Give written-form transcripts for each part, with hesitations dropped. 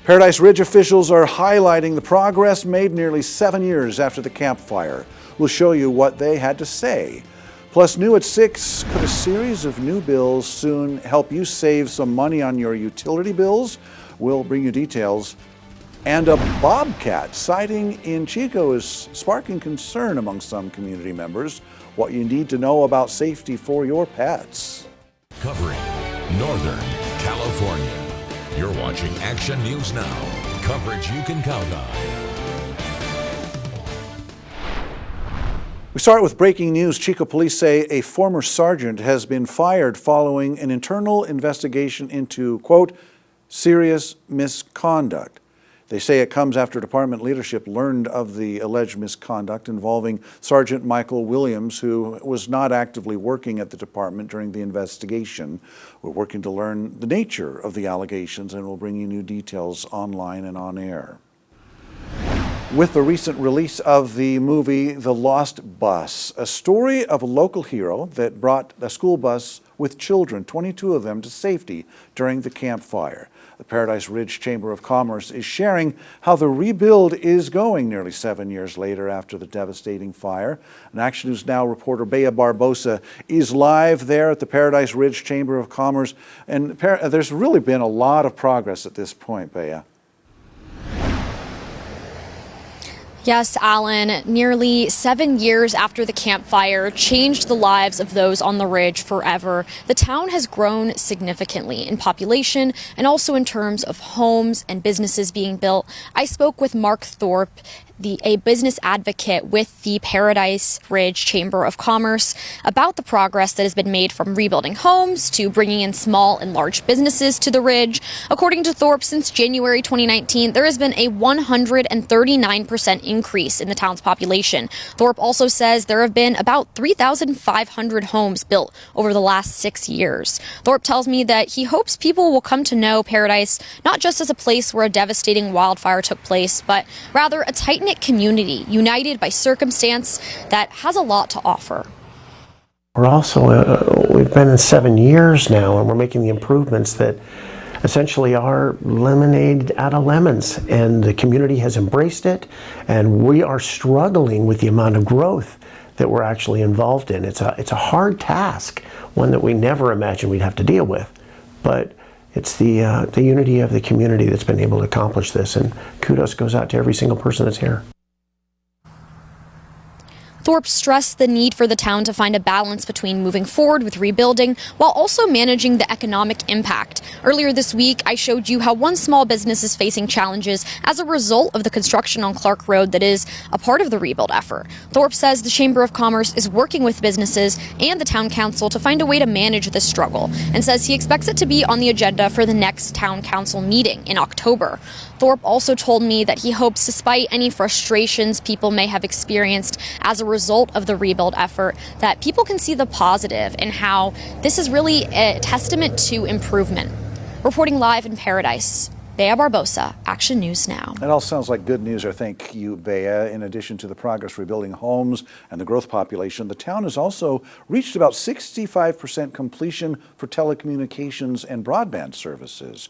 Paradise Ridge officials are highlighting the progress made nearly 7 years after the Camp Fire. We'll show you what they had to say. Plus, new at 6, could a series of new bills soon help you save some money on your utility bills? We'll bring you details. And a Bobcat sighting in Chico is sparking concern among some community members. What you need to know about safety for your pets. Covering Northern California. You're watching Action News Now. Coverage you can count on. We start with breaking news. Chico police say a former sergeant has been fired following an internal investigation into, quote, serious misconduct. They say it comes after department leadership learned of the alleged misconduct involving Sergeant Michael Williams, who was not actively working at the department during the investigation. We're working to learn the nature of the allegations, and we'll bring you new details online and on air. With the recent release of the movie The Lost Bus, a story of a local hero that brought a school bus with children, 22 of them, to safety during the Camp Fire. The Paradise Ridge Chamber of Commerce is sharing how the rebuild is going nearly 7 years later after the devastating fire. And Action News Now reporter Bea Barbosa is live there at the Paradise Ridge Chamber of Commerce. And there's really been a lot of progress at this point, Bea. Yes, Alan, nearly 7 years after the Camp Fire changed the lives of those on the ridge forever, the town has grown significantly in population and also in terms of homes and businesses being built. I spoke with Mark Thorpe, a business advocate with the Paradise Ridge Chamber of Commerce, about the progress that has been made from rebuilding homes to bringing in small and large businesses to the ridge. According to Thorpe, since January 2019, there has been a 139% increase in the town's population. Thorpe also says there have been about 3,500 homes built over the last 6 years. Thorpe tells me that he hopes people will come to know Paradise not just as a place where a devastating wildfire took place, but rather a tight-knit community united by circumstance that has a lot to offer. We're also, we've been in 7 years now, and we're making the improvements that essentially are lemonade out of lemons, and the community has embraced it, and we are struggling with the amount of growth that we're actually involved in. It's a hard task, one that we never imagined we'd have to deal with, but it's the unity of the community that's been able to accomplish this, and kudos goes out to every single person that's here. Thorpe stressed the need for the town to find a balance between moving forward with rebuilding while also managing the economic impact. Earlier this week, I showed you how one small business is facing challenges as a result of the construction on Clark Road that is a part of the rebuild effort. Thorpe says the Chamber of Commerce is working with businesses and the town council to find a way to manage this struggle, and says he expects it to be on the agenda for the next town council meeting in October. Thorpe also told me that he hopes, despite any frustrations people may have experienced as a result of the rebuild effort, that people can see the positive and how this is really a testament to improvement. Reporting live in Paradise, Bea Barbosa, Action News Now. That all sounds like good news. Thank you, Bea. In addition to the progress rebuilding homes and the growth population, the town has also reached about 65% completion for telecommunications and broadband services.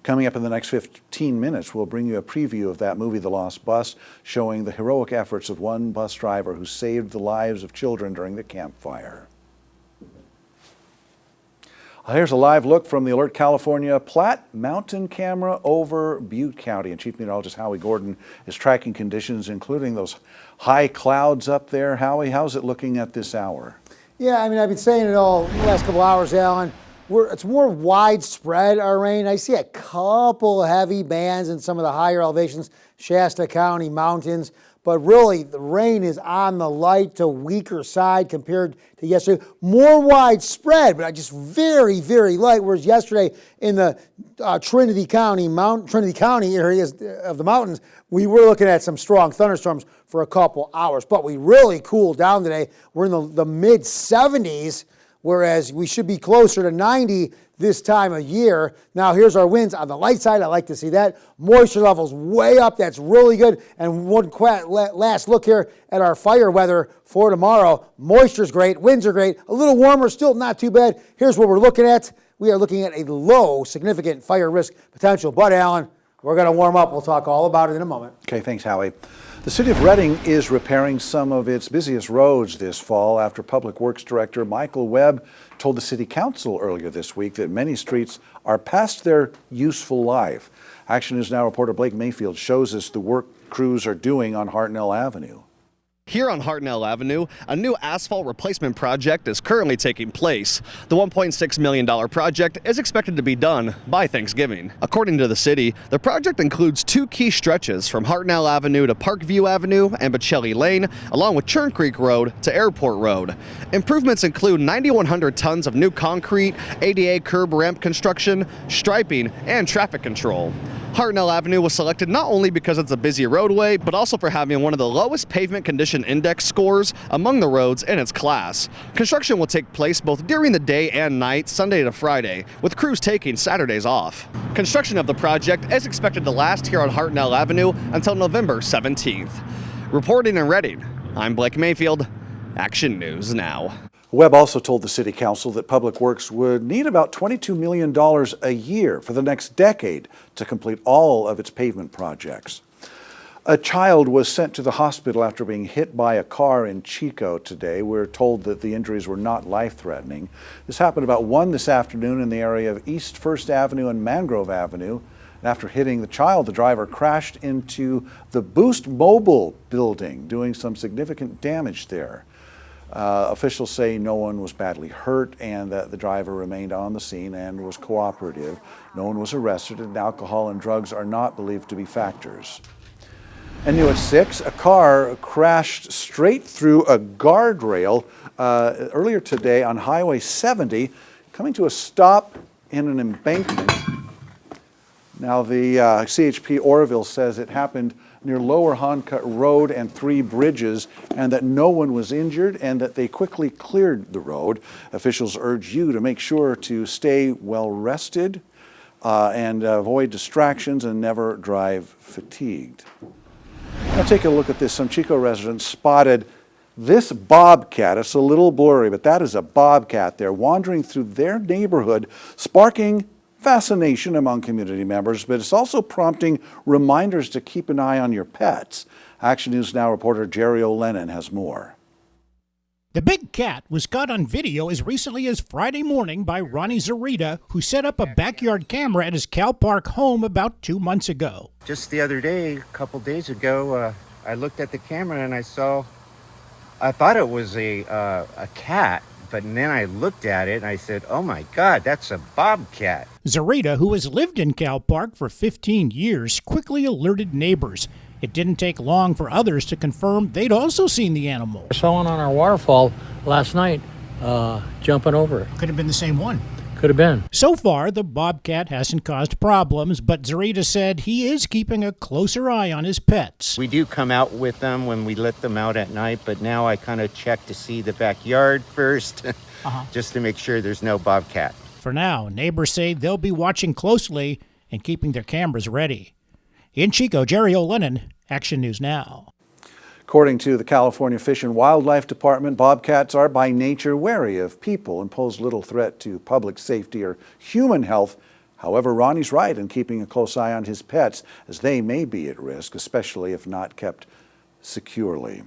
Coming up in the next 15 minutes, we'll bring you a preview of that movie, The Lost Bus, showing the heroic efforts of one bus driver who saved the lives of children during the Camp Fire. Here's a live look from the Alert California Platte Mountain camera over Butte County. And Chief Meteorologist Howie Gordon is tracking conditions, including those high clouds up there. Howie, how's it looking at this hour? Yeah, I mean, I've been saying it all the last couple hours, Alan. It's more widespread, our rain. I see a couple heavy bands in some of the higher elevations, Shasta County mountains, but really the rain is on the light to weaker side compared to yesterday. More widespread, but just very, very light, whereas yesterday in the Trinity County areas of the mountains, we were looking at some strong thunderstorms for a couple hours, but we really cooled down today. We're in the mid-70s, whereas we should be closer to 90 this time of year. Now here's our winds on the light side. I like to see that. Moisture levels way up. That's really good. And one last look here at our fire weather for tomorrow. Moisture's great. Winds are great. A little warmer, still not too bad. Here's what we're looking at. We are looking at a low significant fire risk potential. But Alan, We're going to warm up. We'll talk all about it in a moment. Okay, thanks, Howie. The city of Reading is repairing some of its busiest roads this fall after Public Works Director Michael Webb told the City Council earlier this week that many streets are past their useful life. Action News Now reporter Blake Mayfield shows us the work crews are doing on Hartnell Avenue. Here on Hartnell Avenue, a new asphalt replacement project is currently taking place. The $1.6 million project is expected to be done by Thanksgiving. According to the city, the project includes two key stretches from Hartnell Avenue to Parkview Avenue and Bocelli Lane, along with Churn Creek Road to Airport Road. Improvements include 9,100 tons of new concrete, ADA curb ramp construction, striping, and traffic control. Hartnell Avenue was selected not only because it's a busy roadway, but also for having one of the lowest pavement condition index scores among the roads in its class. Construction will take place both during the day and night, Sunday to Friday, with crews taking Saturdays off. Construction of the project is expected to last here on Hartnell Avenue until November 17th. Reporting in Reading, I'm Blake Mayfield, Action News Now. Webb also told the City Council that Public Works would need about $22 million a year for the next decade to complete all of its pavement projects. A child was sent to the hospital after being hit by a car in Chico today. We're told that the injuries were not life-threatening. This happened about 1 this afternoon in the area of East 1st Avenue and Mangrove Avenue. And after hitting the child, the driver crashed into the Boost Mobile building, doing some significant damage there. Officials say no one was badly hurt and that the driver remained on the scene and was cooperative. No one was arrested, and alcohol and drugs are not believed to be factors. And new at 6, a car crashed straight through a guardrail earlier today on Highway 70, coming to a stop in an embankment. Now, the CHP Oroville says it happened near Lower Honcut Road and 3 bridges, and that no one was injured and that they quickly cleared the road. Officials urge you to make sure to stay well rested and avoid distractions and never drive fatigued. Now take a look at this. Some Chico residents spotted this bobcat. It's a little blurry, but that is a bobcat there wandering through their neighborhood, sparking fascination among community members, but it's also prompting reminders to keep an eye on your pets. Action News Now reporter Jerry O'Lennon has more. The big cat was caught on video as recently as Friday morning by Ronnie Zarita, who set up a backyard camera at his Cal Park home about 2 months ago. Just the other day, a couple days ago, I looked at the camera and I thought it was a cat. But then I looked at it and I said, oh my God, that's a bobcat. Zarita, who has lived in Cal Park for 15 years, quickly alerted neighbors. It didn't take long for others to confirm they'd also seen the animal. I saw one on our waterfall last night, jumping over it. Could have been the same one. Could have been. So far, the bobcat hasn't caused problems, but Zarita said he is keeping a closer eye on his pets. We do come out with them when we let them out at night, but now I kind of check to see the backyard first, just to make sure there's no bobcat. For now, neighbors say they'll be watching closely and keeping their cameras ready. In Chico, Jerry O'Lennon, Action News Now. According to the California Fish and Wildlife Department, bobcats are by nature wary of people and pose little threat to public safety or human health. However, Ronnie's right in keeping a close eye on his pets, as they may be at risk, especially if not kept securely.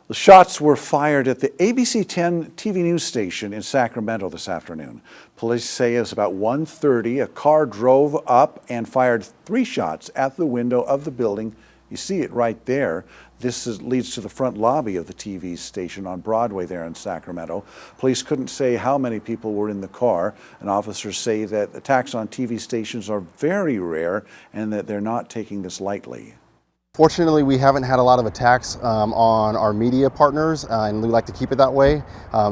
The shots were fired at the ABC 10 TV news station in Sacramento this afternoon. Police say it was about 1:30. A car drove up and fired 3 shots at the window of the building. You see it right there. This leads to the front lobby of the TV station on Broadway there in Sacramento. Police couldn't say how many people were in the car, and officers say that attacks on TV stations are very rare and that they're not taking this lightly. Fortunately, we haven't had a lot of attacks on our media partners, and we like to keep it that way.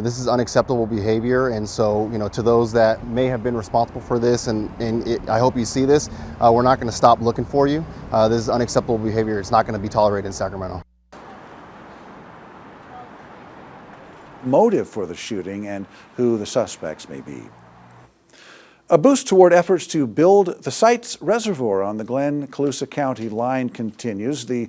This is unacceptable behavior, and so, to those that may have been responsible for this, I hope you see this, we're not going to stop looking for you. This is unacceptable behavior. It's not going to be tolerated in Sacramento. Motive for the shooting and who the suspects may be. A boost toward efforts to build the site's reservoir on the Glenn-Colusa County line continues. The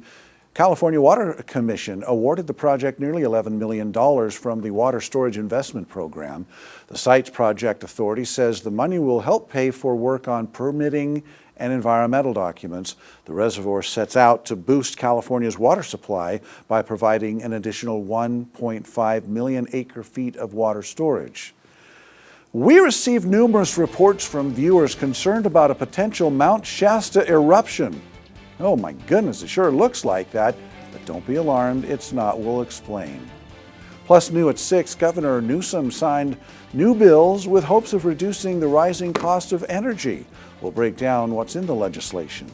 California Water Commission awarded the project nearly $11 million from the Water Storage Investment Program. The site's project authority says the money will help pay for work on permitting and environmental documents. The reservoir sets out to boost California's water supply by providing an additional 1.5 million acre-feet of water storage. We received numerous reports from viewers concerned about a potential Mount Shasta eruption. Oh my goodness, it sure looks like that, but don't be alarmed, it's not. We'll explain. Plus, new at 6, Governor Newsom signed new bills with hopes of reducing the rising cost of energy. We'll break down what's in the legislation.